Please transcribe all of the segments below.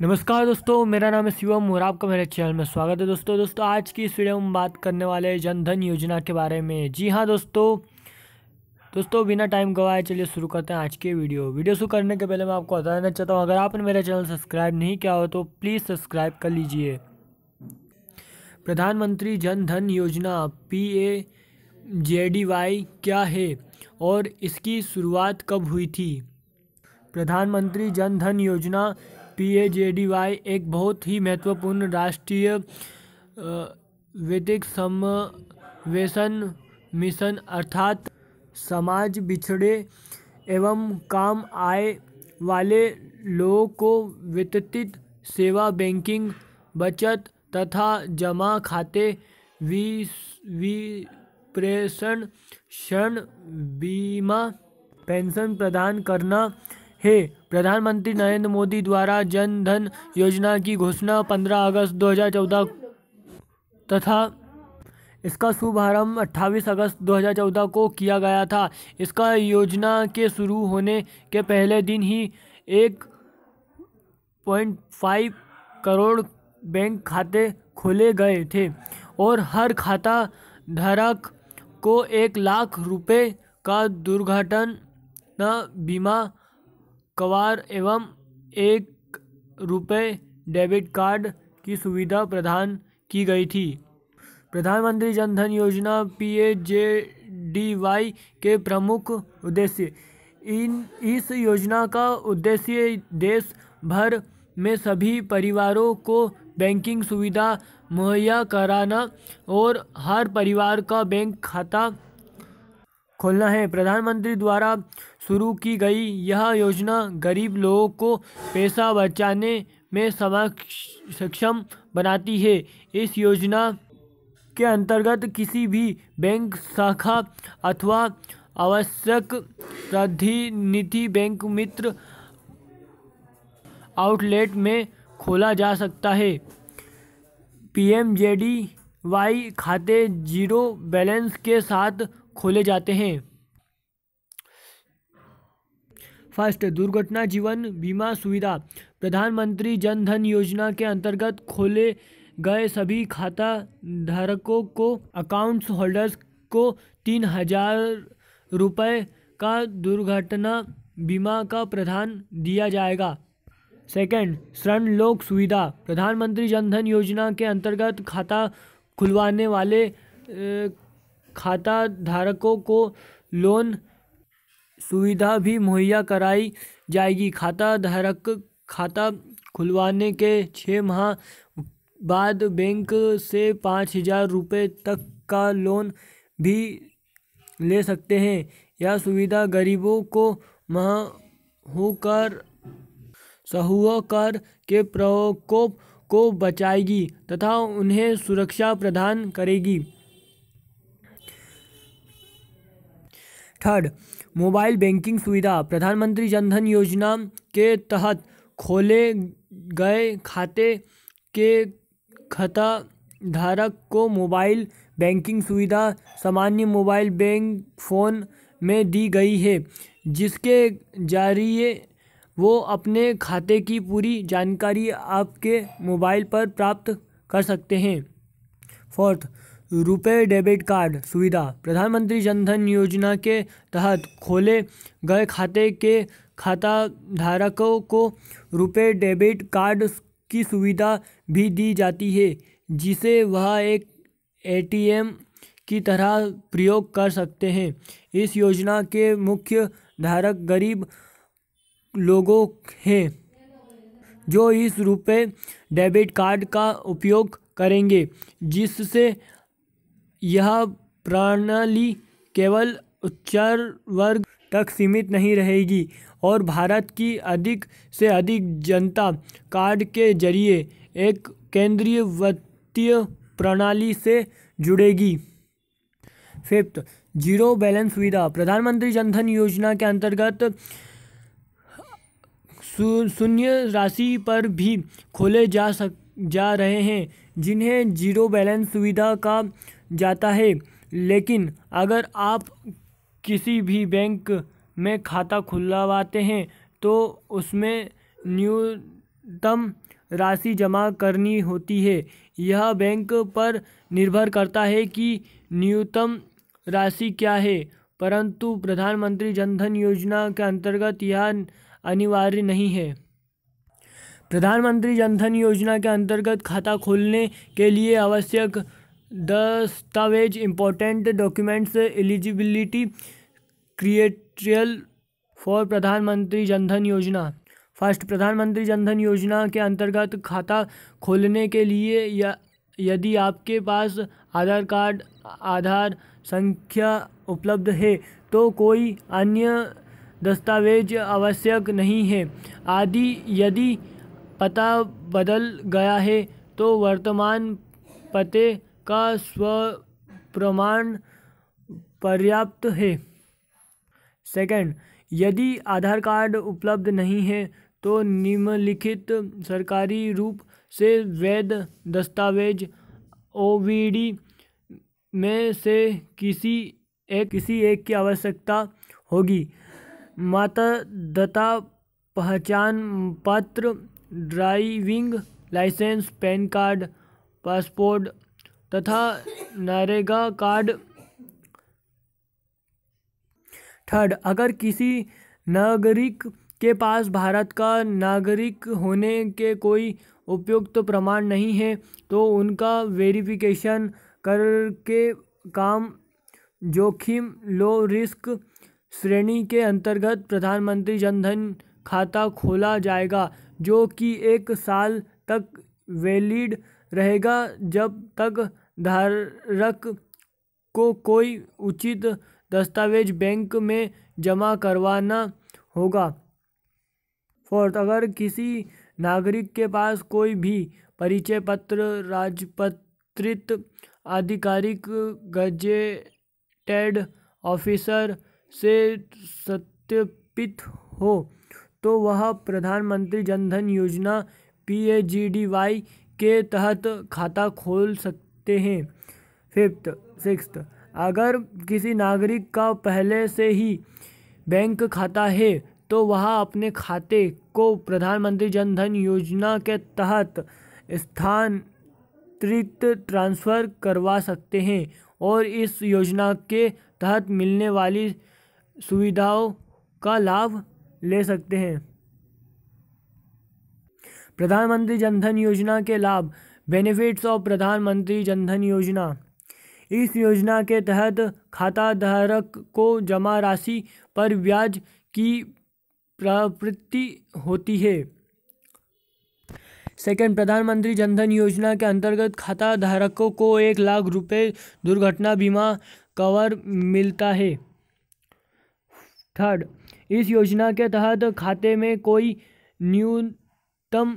नमस्कार दोस्तों, मेरा नाम है शिवम और आपका मेरे चैनल में स्वागत है। दोस्तों आज की इस वीडियो में हम बात करने वाले हैं जन धन योजना के बारे में। जी हाँ दोस्तों बिना टाइम गवाए चलिए शुरू करते हैं आज की वीडियो शुरू करने के पहले मैं आपको बताना चाहता हूँ, अगर आपने मेरा चैनल सब्सक्राइब नहीं किया हो तो प्लीज़ सब्सक्राइब कर लीजिए। प्रधानमंत्री जन धन योजना PAJDY क्या है और इसकी शुरुआत कब हुई थी? प्रधानमंत्री जन धन योजना PAJDY एक बहुत ही महत्वपूर्ण राष्ट्रीय वित्तीय समावेशन मिशन अर्थात समाज पिछड़े एवं कम आय वाले लोगों को वित्तीय सेवा, बैंकिंग, बचत तथा जमा खाते, विप्रेषण, ऋण, बीमा, पेंशन प्रदान करना है। प्रधानमंत्री नरेंद्र मोदी द्वारा जन धन योजना की घोषणा 15 अगस्त 2014 तथा इसका शुभारंभ 28 अगस्त 2014 को किया गया था। इसका योजना के शुरू होने के पहले दिन ही 1.5 करोड़ बैंक खाते खोले गए थे और हर खाता धारक को 1 लाख रुपए का दुर्घटना बीमा कवर एवं 1 रुपये डेबिट कार्ड की सुविधा प्रदान की गई थी। प्रधानमंत्री जन धन योजना PAJDY के प्रमुख उद्देश्य। इस योजना का उद्देश्य देश भर में सभी परिवारों को बैंकिंग सुविधा मुहैया कराना और हर परिवार का बैंक खाता खोलना है। प्रधानमंत्री द्वारा शुरू की गई यह योजना गरीब लोगों को पैसा बचाने में सक्षम बनाती है। इस योजना के अंतर्गत किसी भी बैंक शाखा अथवा आवश्यक प्रतिनिधि बैंक मित्र आउटलेट में खोला जा सकता है। PMJDY खाते जीरो बैलेंस के साथ खोले जाते हैं। फर्स्ट, दुर्घटना जीवन बीमा सुविधा। प्रधानमंत्री जन धन योजना के अंतर्गत खोले गए सभी खाता धारकों को, अकाउंट्स होल्डर्स को 3,000 रुपये का दुर्घटना बीमा का प्रावधान दिया जाएगा। सेकेंड, ऋण लोन सुविधा। प्रधानमंत्री जन धन योजना के अंतर्गत खाता खुलवाने वाले खाता धारकों को लोन सुविधा भी मुहैया कराई जाएगी। खाता धारक खाता खुलवाने के 6 माह बाद बैंक से 5,000 रुपये तक का लोन भी ले सकते हैं। यह सुविधा गरीबों को साहूकार के प्रकोप को बचाएगी तथा उन्हें सुरक्षा प्रदान करेगी। थर्ड, मोबाइल बैंकिंग सुविधा। प्रधानमंत्री जन धन योजना के तहत खोले गए खाते के खाता धारक को मोबाइल बैंकिंग सुविधा सामान्य मोबाइल बैंक फ़ोन में दी गई है, जिसके जरिए वो अपने खाते की पूरी जानकारी आपके मोबाइल पर प्राप्त कर सकते हैं। फोर्थ, रुपए डेबिट कार्ड सुविधा। प्रधानमंत्री जन धन योजना के तहत खोले गए खाते के खाता धारकों को रुपए डेबिट कार्ड की सुविधा भी दी जाती है, जिसे वह एक ATM की तरह प्रयोग कर सकते हैं। इस योजना के मुख्य धारक गरीब लोगों हैं जो इस रुपए डेबिट कार्ड का उपयोग करेंगे, जिससे यह प्रणाली केवल उच्च वर्ग तक सीमित नहीं रहेगी और भारत की अधिक से अधिक जनता कार्ड के जरिए एक केंद्रीय वित्तीय प्रणाली से जुड़ेगी। फिफ्थ, जीरो बैलेंस सुविधा। प्रधानमंत्री जन धन योजना के अंतर्गत शून्य राशि पर भी खोले जा रहे हैं, जिन्हें जीरो बैलेंस सुविधा कहा जाता है। लेकिन अगर आप किसी भी बैंक में खाता खुलवाते हैं तो उसमें न्यूनतम राशि जमा करनी होती है। यह बैंक पर निर्भर करता है कि न्यूनतम राशि क्या है, परंतु प्रधानमंत्री जन धन योजना के अंतर्गत यह अनिवार्य नहीं है। प्रधानमंत्री जन धन योजना के अंतर्गत खाता खोलने के लिए आवश्यक दस्तावेज, important documents, eligibility criteria for प्रधानमंत्री जन धन योजना। फर्स्ट, प्रधानमंत्री जन धन योजना के अंतर्गत खाता खोलने के लिए यदि आपके पास आधार कार्ड, आधार संख्या उपलब्ध है तो कोई अन्य दस्तावेज आवश्यक नहीं है। यदि पता बदल गया है तो वर्तमान पते का स्वप्रमाण पर्याप्त है। सेकंड, यदि आधार कार्ड उपलब्ध नहीं है तो निम्नलिखित सरकारी रूप से वैध दस्तावेज ओवीडी में से किसी एक की आवश्यकता होगी। मतदाता पहचान पत्र, driving licence, PAN card, passport तथा नरेगा कार्ड। थर्ड, अगर किसी नागरिक के पास भारत का नागरिक होने के कोई उपयुक्त प्रमाण नहीं है तो उनका वेरिफिकेशन करके काम जोखिम लो रिस्क श्रेणी के अंतर्गत प्रधानमंत्री जन धन खाता खोला जाएगा, जो कि 1 साल तक वैलिड रहेगा जब तक धारक को कोई उचित दस्तावेज बैंक में जमा करवाना होगा। फोर्थ, अगर किसी नागरिक के पास कोई भी परिचय पत्र, राजपत्रित आधिकारिक गजेटेड ऑफिसर से सत्यापित हो तो वह प्रधानमंत्री जन धन योजना PAGDY के तहत खाता खोल सकते हैं। सिक्स्थ, अगर किसी नागरिक का पहले से ही बैंक खाता है तो वह अपने खाते को प्रधानमंत्री जन धन योजना के तहत स्थानांतरित ट्रांसफ़र करवा सकते हैं और इस योजना के तहत मिलने वाली सुविधाओं का लाभ ले सकते हैं। प्रधानमंत्री जन धन योजना के लाभ, बेनिफिट्स ऑफ प्रधानमंत्री जन धन योजना। इस योजना के तहत खाता धारक को जमा राशि पर ब्याज की प्राप्ति होती है। सेकंड, प्रधानमंत्री जन धन योजना के अंतर्गत खाता धारकों को 1 लाख रुपए दुर्घटना बीमा कवर मिलता है। थर्ड, इस योजना के तहत खाते में कोई न्यूनतम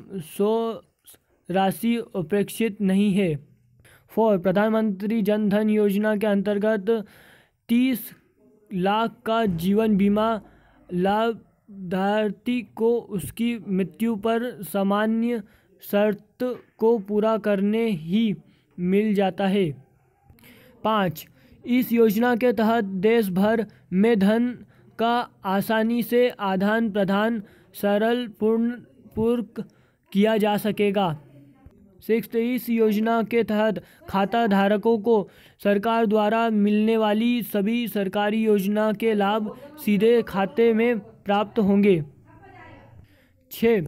राशि अपेक्षित नहीं है। फोर्थ, प्रधानमंत्री जन धन योजना के अंतर्गत 30 लाख का जीवन बीमा लाभार्थी को उसकी मृत्यु पर सामान्य शर्त को पूरा करने ही मिल जाता है। 5, इस योजना के तहत देश भर में धन का आसानी से आदान प्रदान सरल पूर्ण किया जा सकेगा। 6, इस योजना के तहत खाता धारकों को सरकार द्वारा मिलने वाली सभी सरकारी योजना के लाभ सीधे खाते में प्राप्त होंगे। 6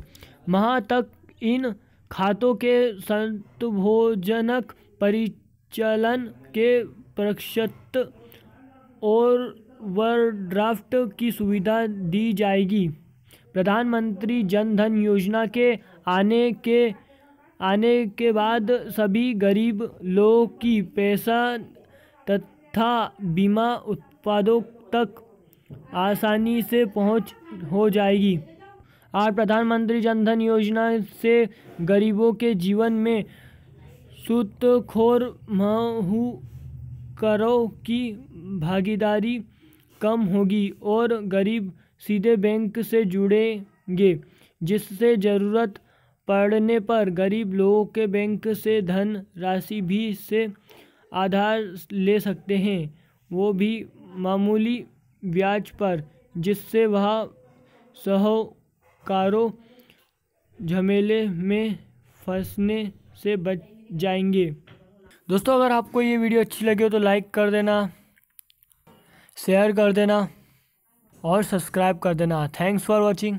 माह तक इन खातों के संतोषजनक परिचालन के पश्चात ओवरड्राफ्ट की सुविधा दी जाएगी। प्रधानमंत्री जन धन योजना के आने के बाद सभी गरीब लोगों की पेंशन तथा बीमा उत्पादों तक आसानी से पहुंच हो जाएगी। और प्रधानमंत्री जन धन योजना से गरीबों के जीवन में सूदखोर माहूकरों की भागीदारी कम होगी और गरीब सीधे बैंक से जुड़ेंगे, जिससे ज़रूरत पड़ने पर गरीब लोगों के बैंक से धन राशि भी से आधार ले सकते हैं, वो भी मामूली ब्याज पर, जिससे वह साहूकारों झमेले में फंसने से बच जाएंगे। दोस्तों, अगर आपको ये वीडियो अच्छी लगी हो तो लाइक कर देना, शेयर कर देना और सब्सक्राइब कर देना। Thanks for watching.